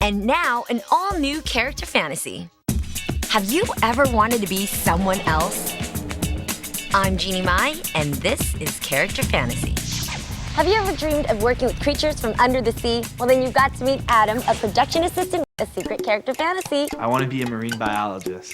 And now, an all-new character fantasy. Have you ever wanted to be someone else? I'm Jeannie Mai, and this is Character Fantasy. Have you ever dreamed of working with creatures from under the sea? Well, then you've got to meet Adam, a production assistant with a secret character fantasy. I want to be a marine biologist.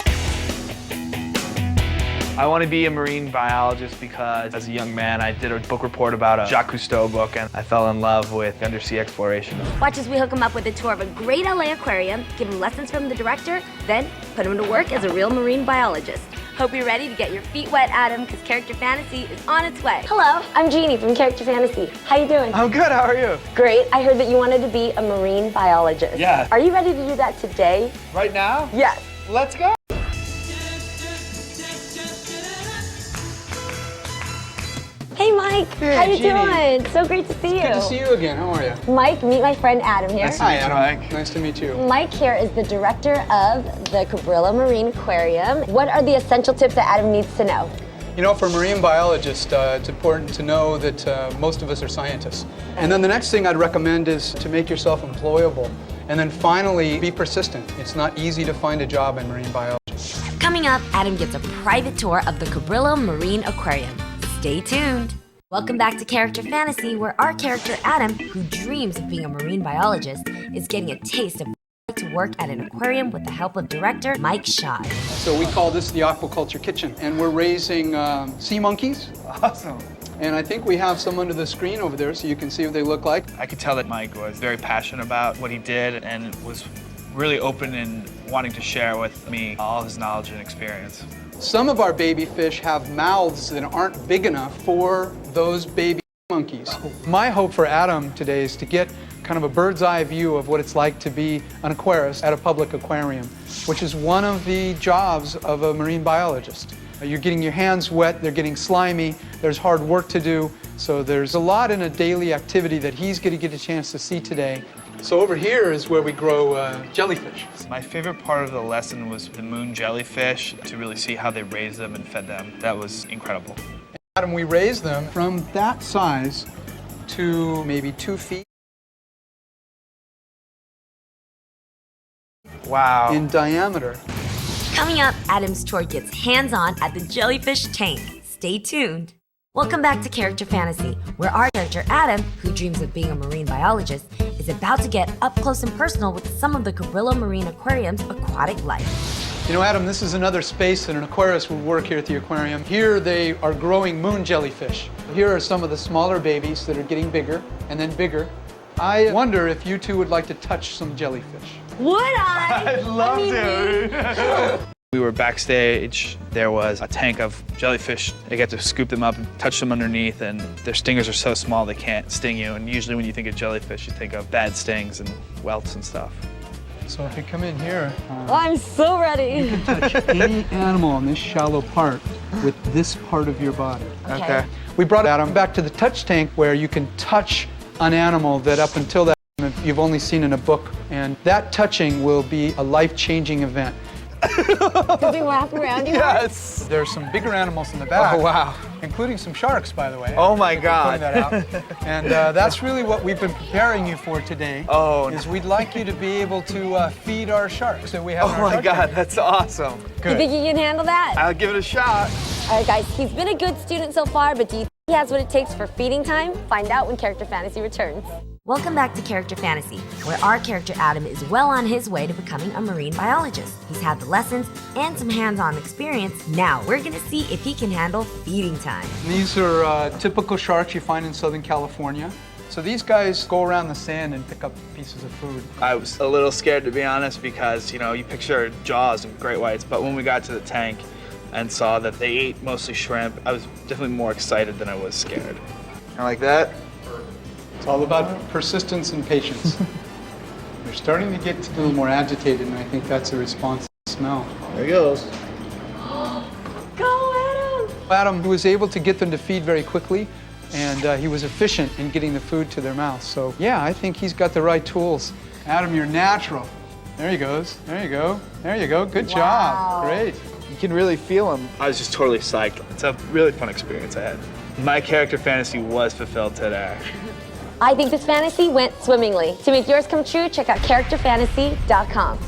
I want to be a marine biologist because as a young man, I did a book report about a Jacques Cousteau book, and I fell in love with undersea exploration. Watch as we hook him up with a tour of a great LA aquarium, give him lessons from the director, then put him to work as a real marine biologist. Hope you're ready to get your feet wet, Adam, because Character Fantasy is on its way. Hello, I'm Jeannie from Character Fantasy. How you doing? I'm good, how are you? Great. I heard that you wanted to be a marine biologist. Yeah. Are you ready to do that today? Right now? Yes. Let's go. Hey, Mike. Hey, how you Jeannie. doing? So great to see you. Good to see you again. How are you? Mike, meet my friend Adam here. Hi, Adam. Mike. Nice to meet you. Mike here is the director of the Keibler Marine Aquarium. What are the essential tips that Adam needs to know? You know, for a marine biologist, it's important to know that most of us are scientists. And then the next thing I'd recommend is to make yourself employable. And then finally, be persistent. It's not easy to find a job in marine biology. Coming up, Adam gets a private tour of the Keibler Marine Aquarium. Stay tuned. Welcome back to Character Fantasy, where our character Adam, who dreams of being a marine biologist, is getting a taste of what it's like to work at an aquarium with the help of director Mike Schott. So we call this the aquaculture kitchen. And we're raising sea monkeys. Awesome. And I think we have some under the screen over there so you can see what they look like. I could tell that Mike was very passionate about what he did and was really open in wanting to share with me all his knowledge and experience. Some of our baby fish have mouths that aren't big enough for those baby monkeys. My hope for Adam today is to get kind of a bird's eye view of what it's like to be an aquarist at a public aquarium, which is one of the jobs of a marine biologist. You're getting your hands wet, they're getting slimy, there's hard work to do, so there's a lot in a daily activity that he's going to get a chance to see today. So over here is where we grow jellyfish. My favorite part of the lesson was the moon jellyfish, to really see how they raised them and fed them. That was incredible. Adam, we raise them from that size to maybe 2 feet. Wow. In diameter. Coming up, Adam's tour gets hands-on at the jellyfish tank. Stay tuned. Welcome back to Character Fantasy, where our character Adam, who dreams of being a marine biologist, is about to get up close and personal with some of the Keibler Marine Aquarium's aquatic life. You know, Adam, this is another space that an aquarist would work here at the aquarium. Here they are growing moon jellyfish. Here are some of the smaller babies that are getting bigger and then bigger. I wonder if you two would like to touch some jellyfish. Would I? I'd love to. We were backstage. There was a tank of jellyfish. I get to scoop them up and touch them underneath, and their stingers are so small they can't sting you. And usually when you think of jellyfish, you think of bad stings and welts and stuff. So if you come in here, I'm so ready. you can touch any animal on this shallow part with this part of your body. Okay. We brought Adam back to the touch tank where you can touch an animal that up until that moment you've only seen in a book. And that touching will be a life-changing event. Does he walk around you? Yes. There's some bigger animals in the back. Oh, wow. Including some sharks, by the way. Oh, my We're God. putting that out. And that's really what we've been preparing you for today. Oh, is we'd like you to be able to feed our sharks that we have in Oh, our my shark God, tank. that's awesome. You Good. think you can handle that? I'll give it a shot. All right, guys, he's been a good student so far, but do you think he has what it takes for feeding time? Find out when Character Fantasy returns. Welcome back to Character Fantasy, where our character Adam is well on his way to becoming a marine biologist. He's had the lessons and some hands-on experience. Now we're gonna see if he can handle feeding time. These are typical sharks you find in Southern California. So these guys go around the sand and pick up pieces of food. I was a little scared, to be honest, because, you know, you picture jaws of great whites, but when we got to the tank and saw that they ate mostly shrimp, I was definitely more excited than I was scared. I like that. It's all about persistence and patience. They're starting to get a little more agitated, and I think that's a response to the smell. There he goes. Go, Adam! Adam was able to get them to feed very quickly, and he was efficient in getting the food to their mouths. So yeah, I think he's got the right tools. Adam, you're natural. There he goes. There you go. There you go. Good job. Great. You can really feel him. I was just totally psyched. It's a really fun experience I had. My character fantasy was fulfilled today. I think this fantasy went swimmingly. To make yours come true, check out characterfantasy.com.